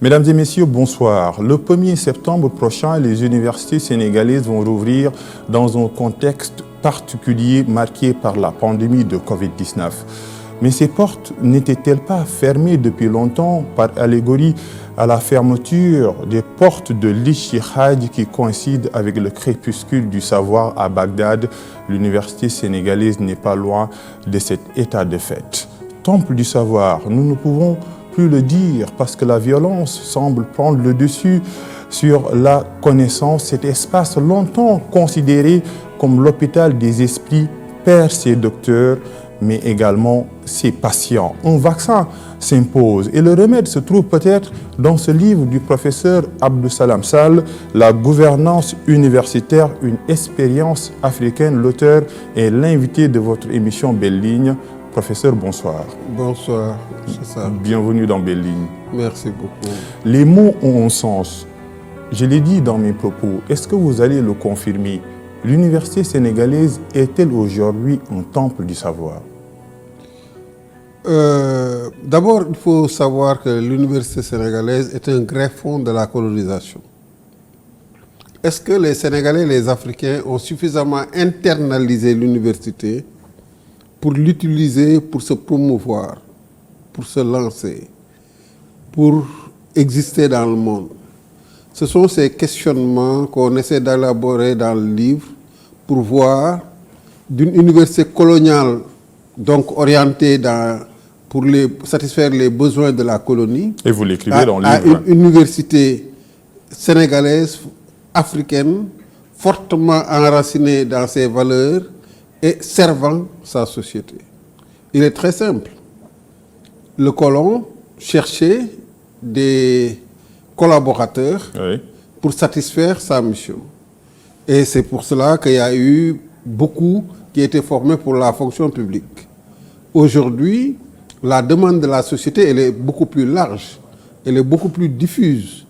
Mesdames et messieurs, bonsoir. Le 1er septembre prochain, les universités sénégalaises vont rouvrir dans un contexte particulier marqué par la pandémie de Covid-19. Mais ces portes n'étaient-elles pas fermées depuis longtemps par allégorie à la fermeture des portes de l'Ijtihad qui coïncide avec le crépuscule du savoir à Bagdad? L'université sénégalaise n'est pas loin de cet état de fait. Temple du savoir, nous ne pouvons plus le dire parce que la violence semble prendre le dessus sur la connaissance. Cet espace longtemps considéré comme l'hôpital des esprits perd ses docteurs, mais également ses patients. Un vaccin s'impose et le remède se trouve peut-être dans ce livre du professeur Abdou Salam Sall, La gouvernance universitaire, une expérience africaine. L'auteur est l'invité de votre émission Belle Ligne. Professeur, bonsoir. Bonsoir, c'est ça. Bienvenue dans Belle Ligne. Merci beaucoup. Les mots ont un sens. Je l'ai dit dans mes propos. Est-ce que vous allez le confirmer? L'université sénégalaise est-elle aujourd'hui un temple du savoir? D'abord, il faut savoir que l'université sénégalaise est un greffon de la colonisation. Est-ce que les Sénégalais et les Africains ont suffisamment internalisé l'université pour l'utiliser, pour se promouvoir, pour se lancer, pour exister dans le monde? Ce sont ces questionnements qu'on essaie d'élaborer dans le livre pour voir d'une université coloniale, donc orientée pour satisfaire les besoins de la colonie. Et vous l'écrivez dans le livre. À une université sénégalaise, africaine, fortement enracinée dans ses valeurs et servant sa société. Il est très simple. Le colon cherchait des collaborateurs pour satisfaire sa mission. Et c'est pour cela qu'il y a eu beaucoup qui étaient formés pour la fonction publique. Aujourd'hui, la demande de la société, elle est beaucoup plus large, elle est beaucoup plus diffuse.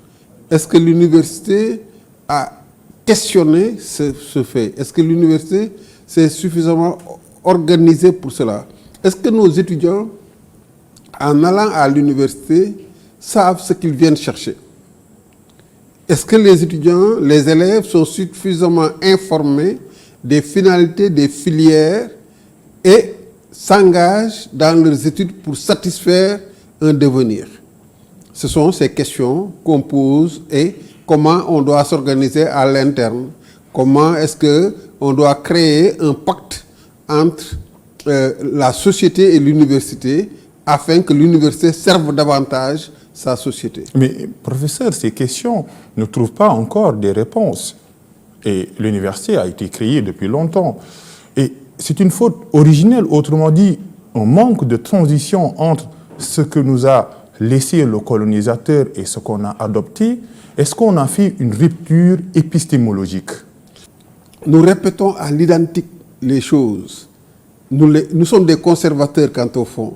Est-ce que l'université a questionné ce fait? Est-ce que l'université s'est suffisamment organisée pour cela? Est-ce que nos étudiants, en allant à l'université, savent ce qu'ils viennent chercher? Est-ce que les étudiants, les élèves sont suffisamment informés des finalités des filières et s'engagent dans leurs études pour satisfaire un devenir? Ce sont ces questions qu'on pose et comment on doit s'organiser à l'interne. Comment est-ce qu'on doit créer un pacte entre la société et l'université afin que l'université serve davantage sa société. Mais professeur, ces questions ne trouvent pas encore des réponses. Et l'université a été créée depuis longtemps. Et c'est une faute originelle, autrement dit, un manque de transition entre ce que nous a laissé le colonisateur et ce qu'on a adopté. Est-ce qu'on a fait une rupture épistémologique? Nous répétons à l'identique les choses. Nous sommes des conservateurs quant au fond,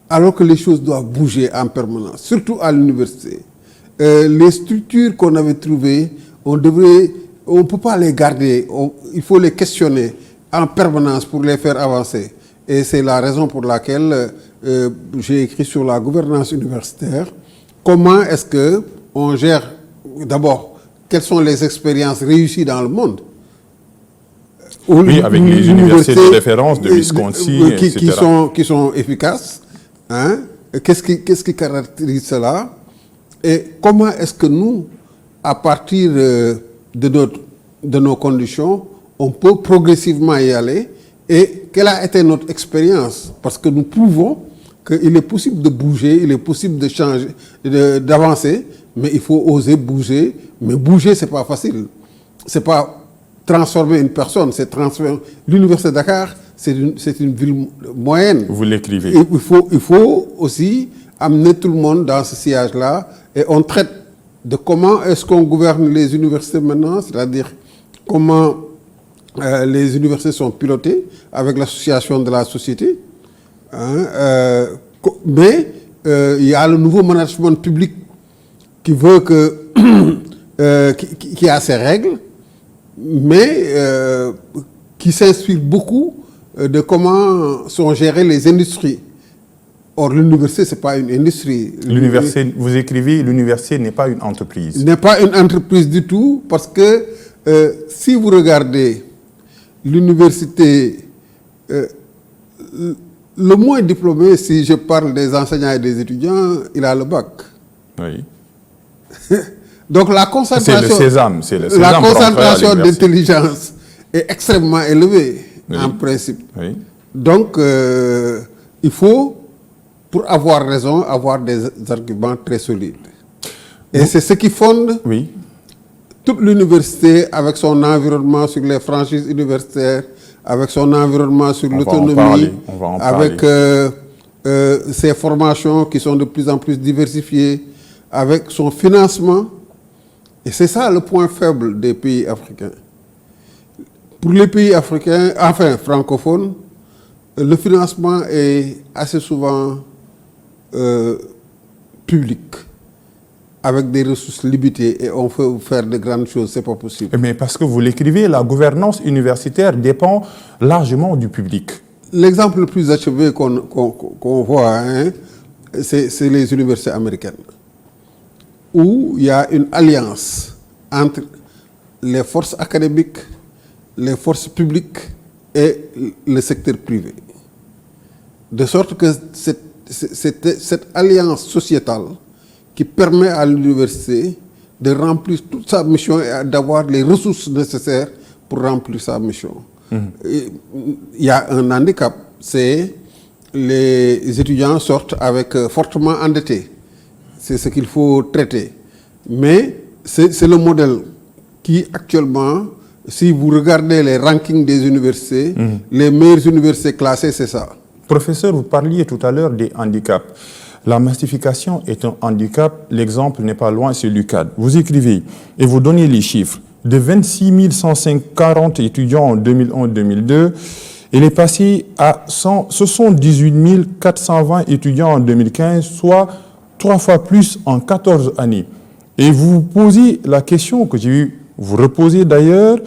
alors que les choses doivent bouger en permanence, surtout à l'université. Les structures qu'on avait trouvées, on ne peut pas les garder, il faut les questionner en permanence pour les faire avancer. Et c'est la raison pour laquelle j'ai écrit sur la gouvernance universitaire. Comment est-ce qu'on gère, d'abord, quelles sont les expériences réussies dans le monde? Oui, avec les universités de référence de Wisconsin, etc. Qui sont efficaces. Hein? Qu'est-ce qui caractérise cela? Et comment est-ce que nous, à partir de nos conditions, on peut progressivement y aller? Et quelle a été notre expérience? Parce que nous prouvons qu'il est possible de bouger, il est possible de changer, d'avancer, mais il faut oser bouger. Mais bouger, ce n'est pas facile. Ce n'est pas transformer une personne, c'est transformer... L'Université de Dakar, c'est une ville moyenne. Vous l'écrivez. Il faut aussi amener tout le monde dans ce sillage-là et on traite de comment est-ce qu'on gouverne les universités maintenant, c'est-à-dire comment les universités sont pilotées avec l'association de la société. Mais il y a le nouveau management public qui veut qui a ses règles, mais qui s'inspire beaucoup de comment sont gérées les industries. Or, l'université, ce n'est pas une industrie. Vous écrivez, l'université n'est pas une entreprise. N'est pas une entreprise du tout, parce que si vous regardez l'université, le moins diplômé, si je parle des enseignants et des étudiants, il a le bac. Oui. Donc la concentration, c'est le sésame la concentration d'intelligence est extrêmement élevée, oui, en principe. Oui. Donc il faut, pour avoir raison, avoir des arguments très solides. Et c'est ce qui fonde, oui, toute l'université avec son environnement sur les franchises universitaires, avec son environnement sur l'autonomie, avec ses formations qui sont de plus en plus diversifiées, avec son financement. Et c'est ça le point faible des pays africains. Pour les pays africains, enfin francophones, le financement est assez souvent public, avec des ressources limitées, et on peut faire de grandes choses, c'est pas possible. Mais parce que vous l'écrivez, la gouvernance universitaire dépend largement du public. L'exemple le plus achevé qu'on voit, hein, c'est les universités américaines, où il y a une alliance entre les forces académiques, les forces publiques et le secteur privé. De sorte que cette alliance sociétale qui permet à l'université de remplir toute sa mission et d'avoir les ressources nécessaires pour remplir sa mission. Il y a un handicap, c'est les étudiants sortent fortement endettés. C'est ce qu'il faut traiter. Mais c'est le modèle qui actuellement, si vous regardez les rankings des universités, les meilleures universités classées, c'est ça. Professeur, vous parliez tout à l'heure des handicaps. La massification est un handicap. L'exemple n'est pas loin, c'est l'UCAD. Vous écrivez et vous donnez les chiffres. De 26 140 étudiants en 2001-2002, il est passé à 78 420 étudiants en 2015, soit 3 fois plus en 14 années. Et vous posez la question que j'ai eu, vous reposez d'ailleurs,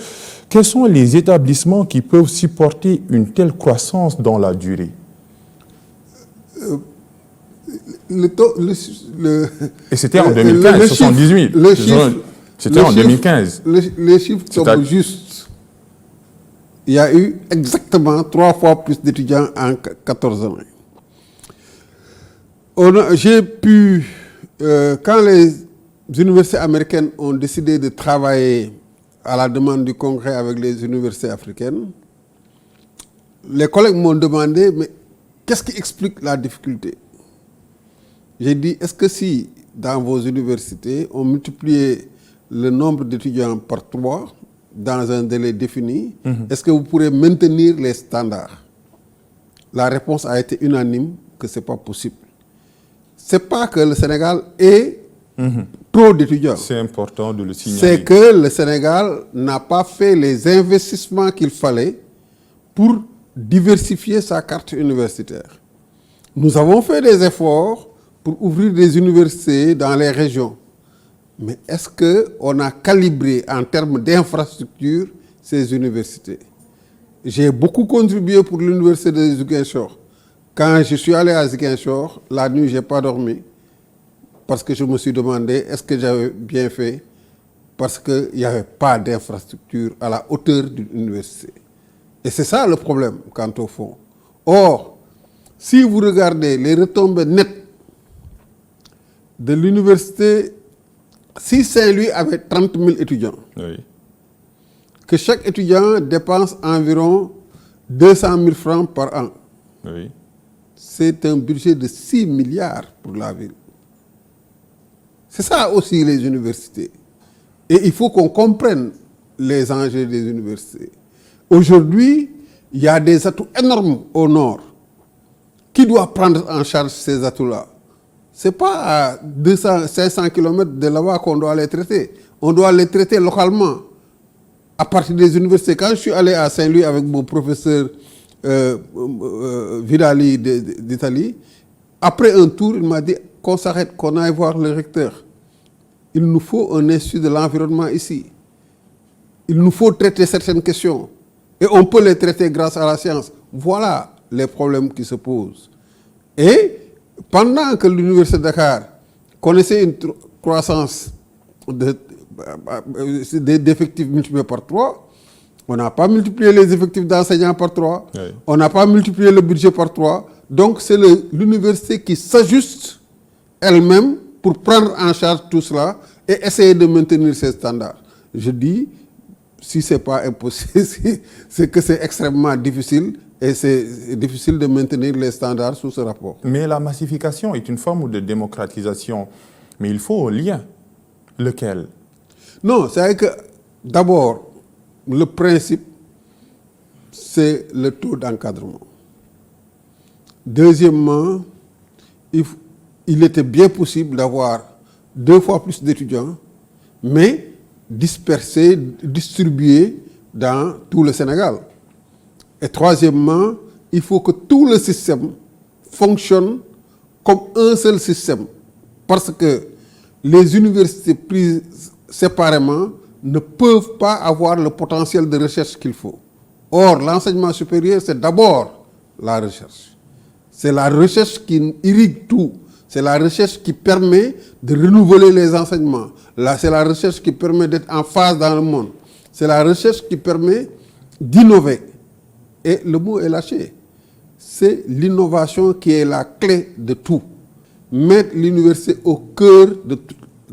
quels sont les établissements qui peuvent supporter une telle croissance dans la durée? Et c'était en 2015, 78. C'était en 2015. Les chiffres sont justes. Il y a eu exactement 3 fois plus d'étudiants en 14 ans. J'ai pu, quand les universités américaines ont décidé de travailler à la demande du Congrès avec les universités africaines, les collègues m'ont demandé, mais qu'est-ce qui explique la difficulté? J'ai dit, est-ce que si dans vos universités, on multipliait le nombre d'étudiants par 3 dans un délai défini, est-ce que vous pourrez maintenir les standards? La réponse a été unanime que ce n'est pas possible. Ce n'est pas que le Sénégal ait trop d'étudiants. C'est important de le signaler. C'est que le Sénégal n'a pas fait les investissements qu'il fallait pour diversifier sa carte universitaire. Nous avons fait des efforts pour ouvrir des universités dans les régions. Mais est-ce qu'on a calibré en termes d'infrastructure ces universités? J'ai beaucoup contribué pour l'université de Ziguinchor. Quand je suis allé à Ziguinchor, la nuit, je n'ai pas dormi parce que je me suis demandé est-ce que j'avais bien fait, parce qu'il n'y avait pas d'infrastructure à la hauteur d'une université. Et c'est ça le problème quant au fond. Or, si vous regardez les retombées nettes de l'université, si Saint-Louis avait 30 000 étudiants, oui, que chaque étudiant dépense environ 200 000 francs par an, oui, c'est un budget de 6 milliards pour la ville. C'est ça aussi les universités. Et il faut qu'on comprenne les enjeux des universités. Aujourd'hui, il y a des atouts énormes au nord. Qui doit prendre en charge ces atouts-là? Ce n'est pas à 500 km de là-bas qu'on doit les traiter. On doit les traiter localement, à partir des universités. Quand je suis allé à Saint-Louis avec mon professeur Vidali d'Italie, après un tour, il m'a dit qu'on s'arrête, qu'on aille voir le recteur. Il nous faut un institut de l'environnement ici. Il nous faut traiter certaines questions. Et on peut les traiter grâce à la science. Voilà les problèmes qui se posent. Et pendant que l'Université de Dakar connaissait une croissance d'effectifs multipliés par 3, on n'a pas multiplié les effectifs d'enseignants par 3, Oui. on n'a pas multiplié le budget par 3. Donc c'est l'université qui s'ajuste elle-même pour prendre en charge tout cela et essayer de maintenir ses standards. Je dis, si ce n'est pas impossible, c'est que c'est extrêmement difficile et c'est difficile de maintenir les standards sous ce rapport. Mais la massification est une forme de démocratisation. Mais il faut un lien. Lequel? Non, c'est que d'abord, le principe, c'est le taux d'encadrement. Deuxièmement, il était bien possible d'avoir 2 fois plus d'étudiants, mais dispersés, distribués dans tout le Sénégal. Et troisièmement, il faut que tout le système fonctionne comme un seul système. Parce que les universités prises séparément ne peuvent pas avoir le potentiel de recherche qu'il faut. Or, l'enseignement supérieur, c'est d'abord la recherche. C'est la recherche qui irrigue tout. C'est la recherche qui permet de renouveler les enseignements. C'est la recherche qui permet d'être en phase dans le monde. C'est la recherche qui permet d'innover. Et le mot est lâché. C'est l'innovation qui est la clé de tout. Mettre l'université au cœur de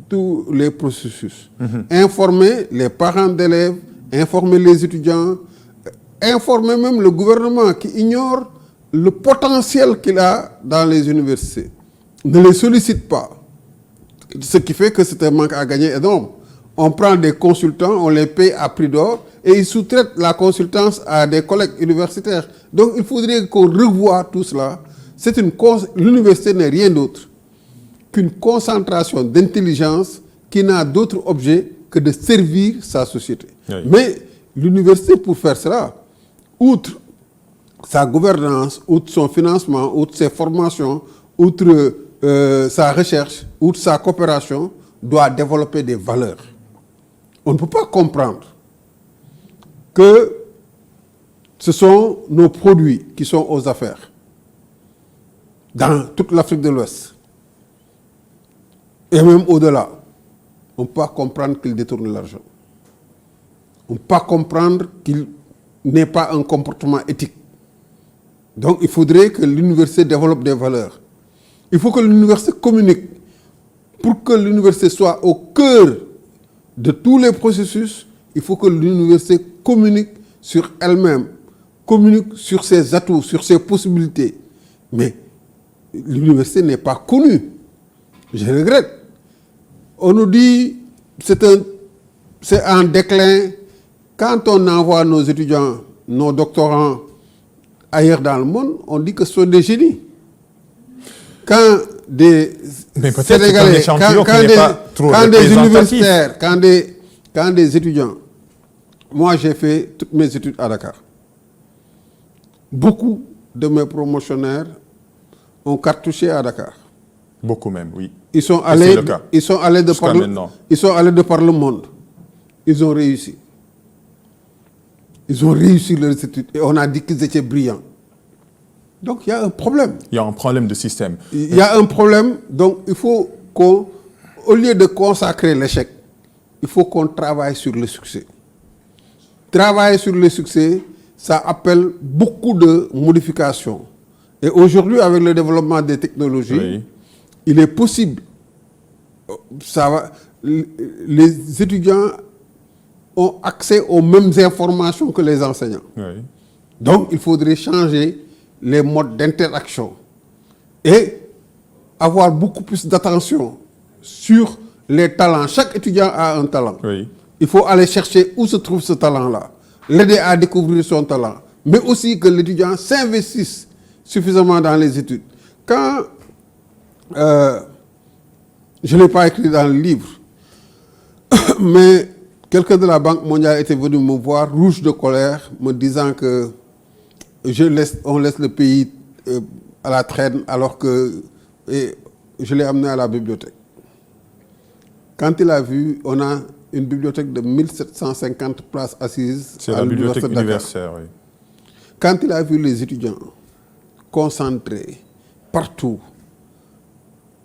tous les processus. Informer les parents d'élèves, informer les étudiants, informer même le gouvernement qui ignore le potentiel qu'il a dans les universités. Ne les sollicite pas. Ce qui fait que c'est un manque à gagner énorme. On prend des consultants, on les paye à prix d'or et ils sous-traitent la consultance à des collègues universitaires. Donc il faudrait qu'on revoie tout cela. L'université n'est rien d'autre qu'une concentration d'intelligence qui n'a d'autre objet que de servir sa société. Oui. Mais l'université, pour faire cela, outre sa gouvernance, outre son financement, outre ses formations, outre sa recherche, outre sa coopération, doit développer des valeurs. On ne peut pas comprendre que ce sont nos produits qui sont aux affaires dans toute l'Afrique de l'Ouest et même au-delà. On ne peut pas comprendre qu'ils détournent l'argent. On ne peut pas comprendre qu'il n'ait pas un comportement éthique. Donc il faudrait que l'université développe des valeurs. Il faut que l'université communique. Pour que l'université soit au cœur de tous les processus, il faut que l'université communique sur elle-même, communique sur ses atouts, sur ses possibilités. Mais l'université n'est pas connue. Je regrette. On nous dit que c'est en déclin. Quand on envoie nos étudiants, nos doctorants ailleurs dans le monde, on dit que ce sont des génies. Quand des Sénégalais, quand des universitaires, quand des étudiants, moi j'ai fait toutes mes études à Dakar. Beaucoup de mes promotionnaires ont cartouché à Dakar. Beaucoup même, oui. Ils sont allés de par le monde. Ils ont réussi. Ils ont réussi leurs études et on a dit qu'ils étaient brillants. Donc il y a un problème. Il y a un problème de système. Il y a un problème, donc il faut qu'au lieu de consacrer l'échec, il faut qu'on travaille sur le succès. Travailler sur le succès, ça appelle beaucoup de modifications. Et aujourd'hui, avec le développement des technologies, oui, il est possible, les étudiants ont accès aux mêmes informations que les enseignants. Oui. Donc il faudrait changer les modes d'interaction et avoir beaucoup plus d'attention sur les talents. Chaque étudiant a un talent. Oui. Il faut aller chercher où se trouve ce talent-là, l'aider à découvrir son talent, mais aussi que l'étudiant s'investisse suffisamment dans les études. Quand, je ne l'ai pas écrit dans le livre, mais quelqu'un de la Banque mondiale était venu me voir, rouge de colère, me disant que on laisse le pays à la traîne alors que je l'ai amené à la bibliothèque. Quand il a vu, on a une bibliothèque de 1750 places assises. C'est la bibliothèque universitaire, oui. Quand il a vu les étudiants concentrés partout,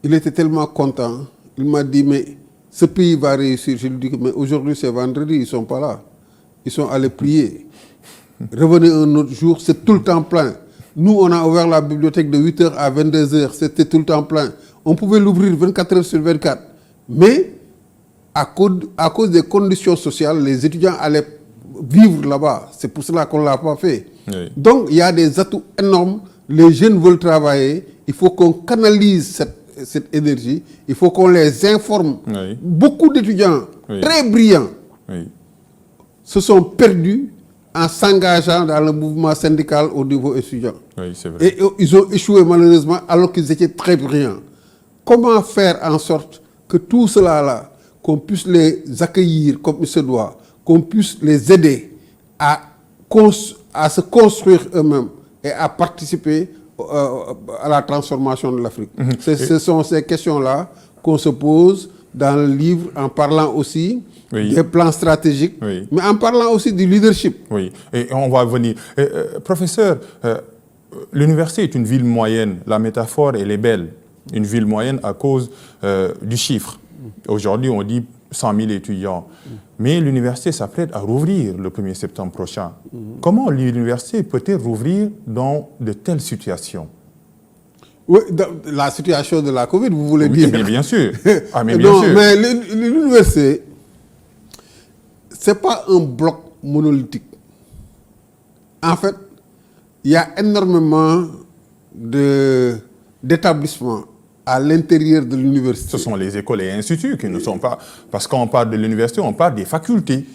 il était tellement content. Il m'a dit, mais ce pays va réussir. Je lui dis, mais aujourd'hui c'est vendredi, ils ne sont pas là. Ils sont allés prier. Revenez un autre jour, c'est tout le temps plein. Nous, on a ouvert la bibliothèque de 8h à 22h, c'était tout le temps plein. On pouvait l'ouvrir 24 heures sur 24. Mais, à cause des conditions sociales, les étudiants allaient vivre là-bas. C'est pour cela qu'on ne l'a pas fait. Oui. Donc, il y a des atouts énormes. Les jeunes veulent travailler. Il faut qu'on canalise cette énergie. Il faut qu'on les informe. Oui. Beaucoup d'étudiants très brillants se sont perdus en s'engageant dans le mouvement syndical au niveau étudiant. Oui, c'est vrai. Et ils ont échoué malheureusement alors qu'ils étaient très brillants. Comment faire en sorte que tout cela-là, qu'on puisse les accueillir comme il se doit, qu'on puisse les aider à se construire eux-mêmes et à participer à la transformation de l'Afrique. Ce sont ces questions-là qu'on se pose dans le livre en parlant aussi des plans stratégiques, mais en parlant aussi du leadership. Oui, et on va venir. Professeur, l'université est une ville moyenne. La métaphore, elle est belle. Une ville moyenne à cause du chiffre. Aujourd'hui, on dit 100 000 étudiants. Mais l'université s'apprête à rouvrir le 1er septembre prochain. Comment l'université peut-elle rouvrir dans de telles situations? Oui, dans la situation de la Covid, vous voulez dire? Mais bien sûr. Ah, mais non, bien sûr. mais l'université, ce n'est pas un bloc monolithique. En fait, il y a énormément d'établissements à l'intérieur de l'université. Ce sont les écoles et instituts qui ne sont pas... Parce qu'on parle de l'université, on parle des facultés.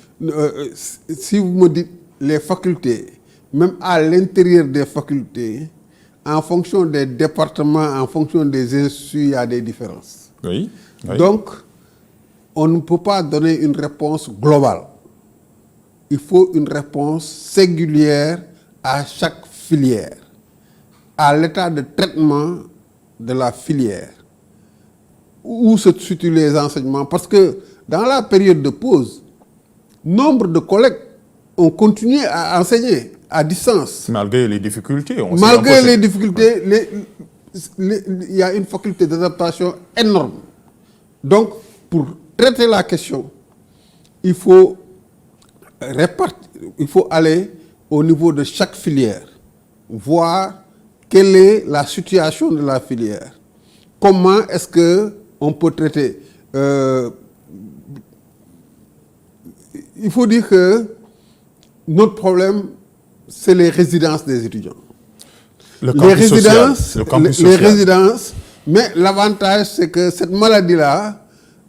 Si vous me dites les facultés, même à l'intérieur des facultés, en fonction des départements, en fonction des instituts, il y a des différences. Oui. Donc, on ne peut pas donner une réponse globale. Il faut une réponse singulière à chaque filière, à l'état de traitement de la filière, où se situent les enseignements. Parce que dans la période de pause, nombre de collègues ont continué à enseigner à distance. Malgré les difficultés. Malgré les difficultés, il y a une faculté d'adaptation énorme. Donc, pour traiter la question, il faut aller au niveau de chaque filière, voir quelle est la situation de la filière. Comment est-ce qu'on peut traiter il faut dire que notre problème, c'est les résidences des étudiants. Les résidences, mais l'avantage, c'est que cette maladie-là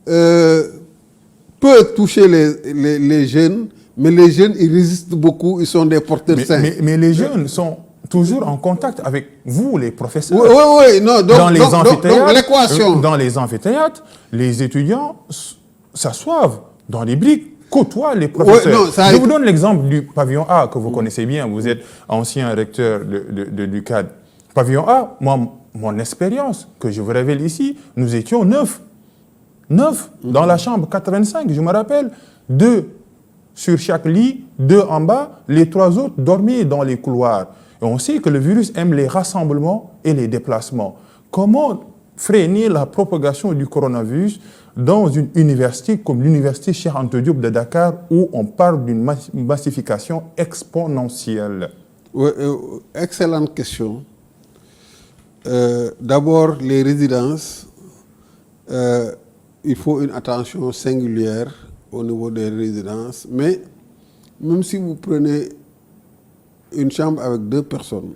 peut toucher les jeunes, mais les jeunes, ils résistent beaucoup, ils sont des porteurs sains. Mais les jeunes sont toujours en contact avec vous, les professeurs. Oui. Non, dans les amphithéâtres, l'équation. Dans les amphithéâtres, les étudiants s'assoient dans les briques, côtoient les professeurs. Je vous donne l'exemple du pavillon A que vous connaissez bien. Vous êtes ancien recteur de l'UCAD. Pavillon A, moi, mon expérience que je vous révèle ici, nous étions 9. 9 dans la chambre 85, je me rappelle. 2 sur chaque lit, 2 en bas. Les 3 autres dormaient dans les couloirs. Et on sait que le virus aime les rassemblements et les déplacements. Comment freiner la propagation du coronavirus dans une université comme l'université Cheikh Anta Diop de Dakar où on parle d'une massification exponentielle? Oui, excellente question. D'abord, les résidences, il faut une attention singulière au niveau des résidences, mais même si vous prenez une chambre avec 2 personnes,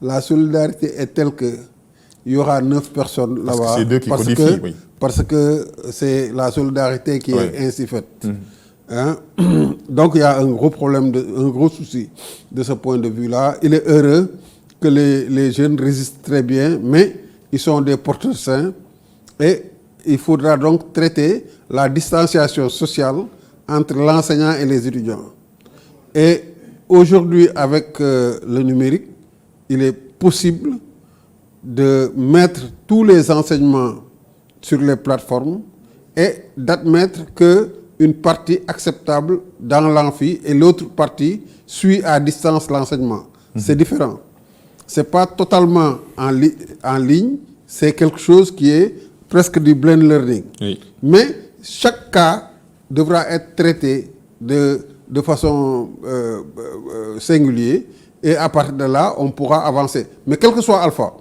la solidarité est telle que il y aura 9 personnes là-bas. Parce que c'est 2 qui codifient, oui. Parce que c'est la solidarité qui est ainsi faite. Hein? Donc il y a un gros problème, un gros souci de ce point de vue-là. Il est heureux que les jeunes résistent très bien, mais ils sont des porteurs sains et il faudra donc traiter la distanciation sociale entre l'enseignant et les étudiants. Et aujourd'hui, avec le numérique, il est possible de mettre tous les enseignements sur les plateformes et d'admettre qu'une partie acceptable dans l'amphi et l'autre partie suit à distance l'enseignement. C'est différent. Ce n'est pas totalement en ligne, c'est quelque chose qui est presque du blend learning. Oui. Mais chaque cas devra être traité de façon singulière et à partir de là, on pourra avancer. Mais quel que soit Alpha,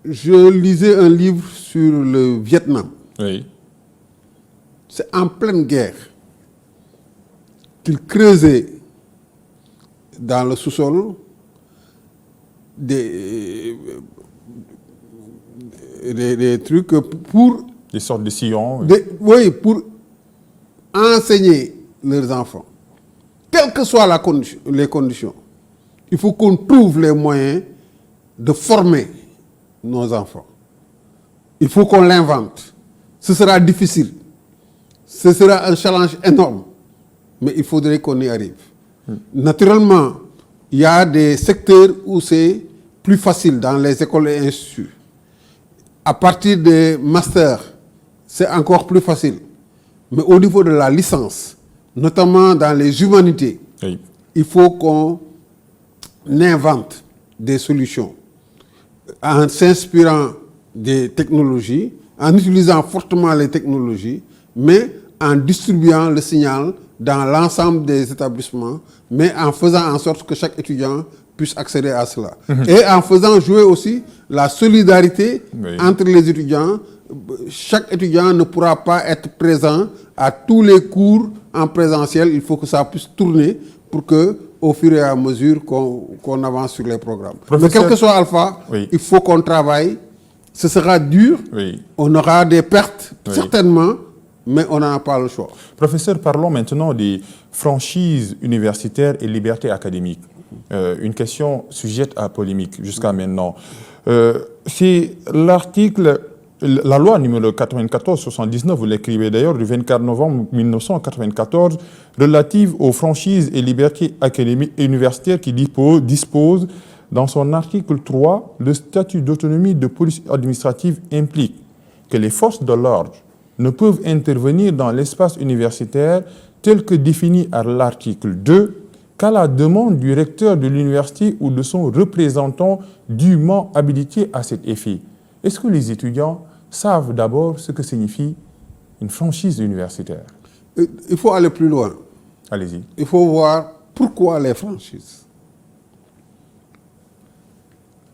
je lisais un livre sur le Vietnam. Oui. C'est en pleine guerre qu'ils creusaient dans le sous-sol des trucs pour... Des sortes de sillons. Oui, pour enseigner leurs enfants. Quelles que soient les conditions, il faut qu'on trouve les moyens de former nos enfants. Il faut qu'on l'invente. Ce sera difficile. Ce sera un challenge énorme. Mais il faudrait qu'on y arrive. Naturellement, il y a des secteurs où c'est plus facile dans les écoles et instituts. À partir des masters, c'est encore plus facile. Mais au niveau de la licence, notamment dans les humanités, Oui. il faut qu'on invente des solutions en s'inspirant des technologies, en utilisant fortement les technologies, mais en distribuant le signal dans l'ensemble des établissements, mais en faisant en sorte que chaque étudiant puisse accéder à cela. Et en faisant jouer aussi la solidarité entre les étudiants. Chaque étudiant ne pourra pas être présent à tous les cours en présentiel. Il faut que ça puisse tourner pour que, au fur et à mesure qu'on avance sur les programmes. Mais quel que soit Alpha, il faut qu'on travaille. Ce sera dur. On aura des pertes, certainement, mais on n'a pas le choix. Professeur, parlons maintenant des franchises universitaires et libertés académiques. Une question sujette à polémique jusqu'à maintenant. C'est l'article, la loi numéro 94-79, vous l'écrivez d'ailleurs, du 24 novembre 1994, relative aux franchises et libertés académiques et universitaires qui dispose dans son article 3, le statut d'autonomie de police administrative implique que les forces de l'ordre ne peuvent intervenir dans l'espace universitaire tel que défini à l'article 2 qu'à la demande du recteur de l'université ou de son représentant dûment habilité à cet effet. Est-ce que les étudiants savent d'abord ce que signifie une franchise universitaire? Il faut aller plus loin. Allez-y. Il faut voir pourquoi les franchises.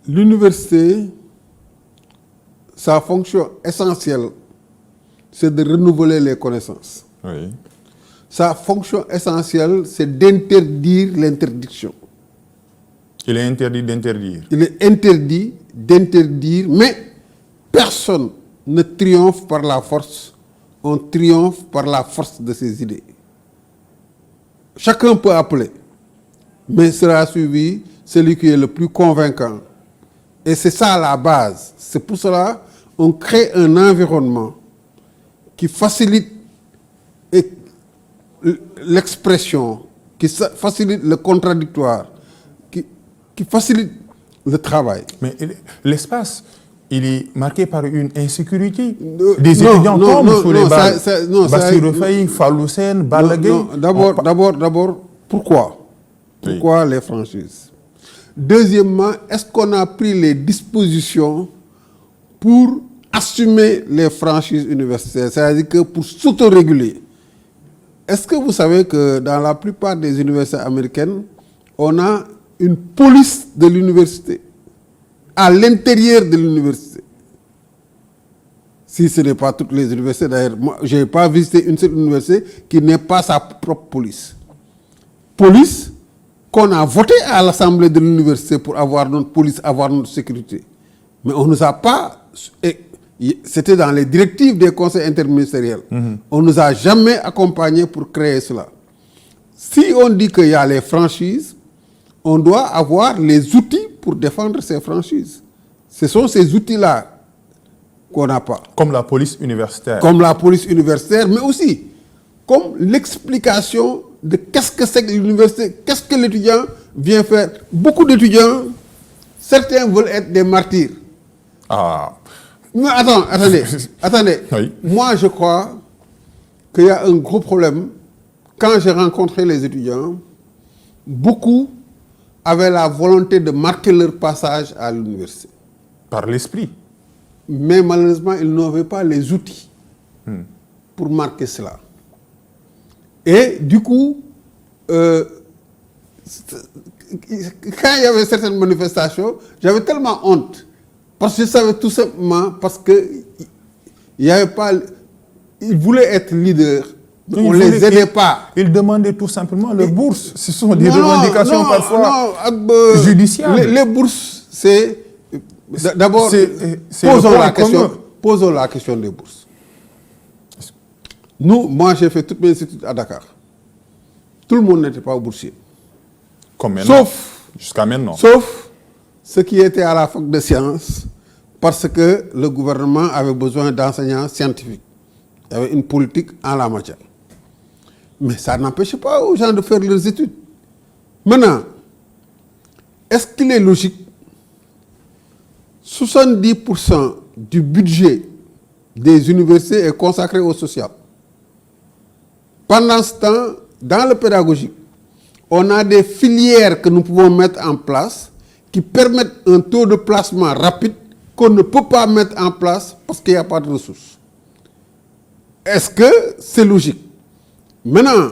L'université, sa fonction essentielle, c'est de renouveler les connaissances. Oui. Sa fonction essentielle, c'est d'interdire l'interdiction. Il est interdit d'interdire. Il est interdit d'interdire, mais personne ne triomphe par la force. On triomphe par la force de ses idées. Chacun peut appeler, mais sera suivi celui qui est le plus convaincant. Et c'est ça la base. C'est pour cela qu'on crée un environnement qui facilite l'expression, qui facilite le contradictoire, qui facilite le travail. Mais l'espace, il est marqué par une insécurité. Des étudiants tombent sous les balles. Bassirou Faye, Fallou Sène, Balla Gaye. D'abord, pourquoi? Pourquoi les franchises? Deuxièmement, est-ce qu'on a pris les dispositions pour assumer les franchises universitaires, c'est-à-dire que pour s'autoréguler? Est-ce que vous savez que dans la plupart des universités américaines, on a une police de l'université à l'intérieur de l'université? Si ce n'est pas toutes les universités, d'ailleurs, moi, je n'ai pas visité une seule université qui n'ait pas sa propre police. Police qu'on a voté à l'Assemblée de l'université pour avoir notre police, avoir notre sécurité. Mais on ne nous a pas... C'était dans les directives des conseils interministériels. On ne nous a jamais accompagnés pour créer cela. Si on dit qu'il y a les franchises, on doit avoir les outils pour défendre ces franchises. Ce sont ces outils-là qu'on n'a pas. Comme la police universitaire. Comme la police universitaire, mais aussi comme l'explication de qu'est-ce que c'est que l'université, qu'est-ce que l'étudiant vient faire. Beaucoup d'étudiants, certains veulent être des martyrs. Ah. Mais attendez. Oui. Moi, je crois qu'il y a un gros problème. Quand j'ai rencontré les étudiants, beaucoup avaient la volonté de marquer leur passage à l'université. Par l'esprit. Mais malheureusement, ils n'avaient pas les outils pour marquer cela. Et du coup, quand il y avait certaines manifestations, j'avais tellement honte. Parce que je savais tout simplement, parce que il n'y avait pas... Ils voulaient être leaders, mais on ne les aidait pas. Ils demandaient tout simplement leur bourse. Ce sont des revendications parfois judiciaires. Les bourses, c'est... D'abord, posons la question des bourses. Moi, j'ai fait toutes mes études à Dakar. Tout le monde n'était pas boursier. Comme maintenant. Jusqu'à maintenant. Sauf ceux qui étaient à la fac de sciences, parce que le gouvernement avait besoin d'enseignants scientifiques. Il y avait une politique en la matière. Mais ça n'empêchait pas aux gens de faire leurs études. Maintenant, est-ce qu'il est logique 70% du budget des universités est consacré au social. Pendant ce temps, dans le pédagogique, on a des filières que nous pouvons mettre en place qui permettent un taux de placement rapide qu'on ne peut pas mettre en place parce qu'il n'y a pas de ressources. Est-ce que c'est logique? Maintenant,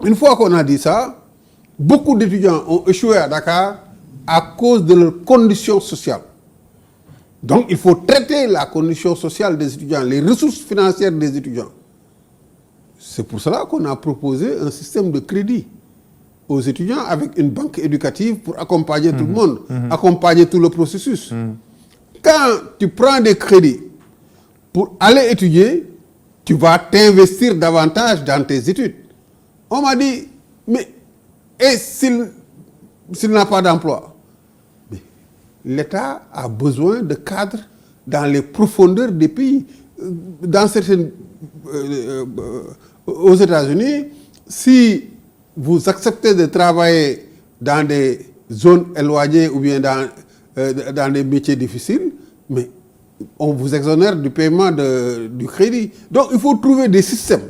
une fois qu'on a dit ça, beaucoup d'étudiants ont échoué à Dakar à cause de leurs conditions sociales. Donc, il faut traiter la condition sociale des étudiants, les ressources financières des étudiants. C'est pour cela qu'on a proposé un système de crédit aux étudiants avec une banque éducative pour accompagner tout le monde, accompagner tout le processus. Quand tu prends des crédits pour aller étudier, tu vas t'investir davantage dans tes études. On m'a dit, mais et s'il n'a pas d'emploi? L'État a besoin de cadres dans les profondeurs des pays. Dans certaines... aux États-Unis, si vous acceptez de travailler dans des zones éloignées ou bien dans des métiers difficiles, mais on vous exonère du paiement du crédit. Donc, il faut trouver des systèmes.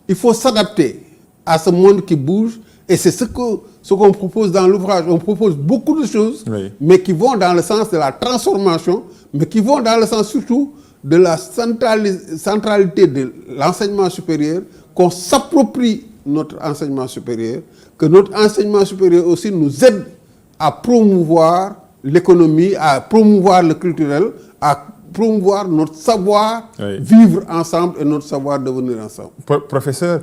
Il faut s'adapter à ce monde qui bouge. Et c'est ce qu'on propose dans l'ouvrage. On propose beaucoup de choses, oui, mais qui vont dans le sens de la transformation, mais qui vont dans le sens surtout de la centralité de l'enseignement supérieur, qu'on s'approprie notre enseignement supérieur, que notre enseignement supérieur aussi nous aide à promouvoir l'économie, à promouvoir le culturel, à promouvoir notre savoir, oui, vivre ensemble et notre savoir devenir ensemble. Professeur,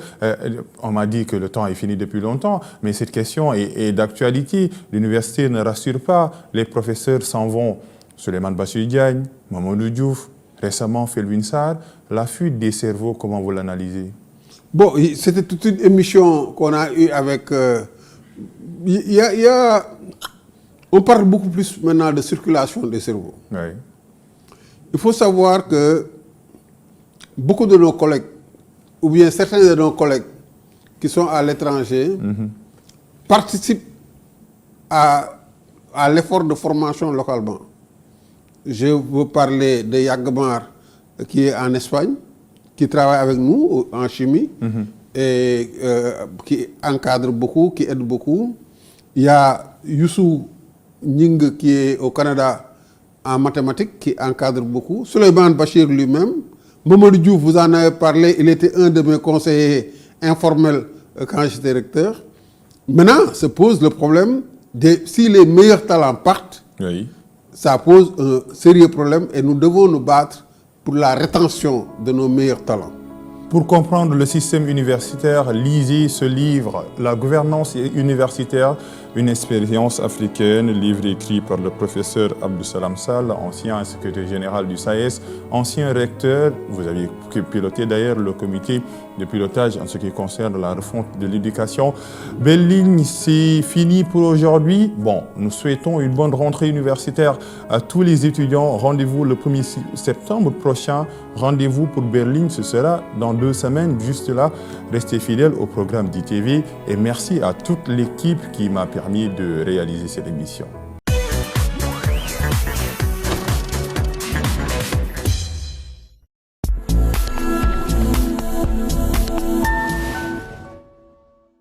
on m'a dit que le temps est fini depuis longtemps, mais cette question est d'actualité. L'université ne rassure pas, les professeurs s'en vont. Souleymane Bassirou Diagne, Mamadou Diouf, récemment Felwine Sarr. La fuite des cerveaux, comment vous l'analysez? Bon, c'était toute une émission qu'on a eue avec... on parle beaucoup plus maintenant de circulation des cerveaux. Oui. Il faut savoir que beaucoup de nos collègues, ou bien certains de nos collègues qui sont à l'étranger, participent à l'effort de formation localement. Je veux parler de Yagmar qui est en Espagne, qui travaille avec nous en chimie, et qui encadre beaucoup, qui aide beaucoup. Il y a Youssou Ning qui est au Canada en mathématiques, qui encadre beaucoup. Souleymane Bachir lui-même. Mamadou Diouf, vous en avez parlé, il était un de mes conseillers informels quand j'étais recteur. Maintenant, se pose le problème, si les meilleurs talents partent, oui, ça pose un sérieux problème et nous devons nous battre pour la rétention de nos meilleurs talents. Pour comprendre le système universitaire, lisez ce livre, La gouvernance universitaire, une expérience africaine, livre écrit par le professeur Abdou Salam Sall, ancien secrétaire général du SAES, ancien recteur. Vous avez piloté d'ailleurs le comité de pilotage en ce qui concerne la refonte de l'éducation. Belle ligne, c'est fini pour aujourd'hui. Bon, nous souhaitons une bonne rentrée universitaire à tous les étudiants. Rendez-vous le 1er septembre prochain. Rendez-vous pour Berlin, ce sera dans 2 semaines. Juste là, restez fidèles au programme d'ITV et merci à toute l'équipe qui m'a permis de réaliser cette émission.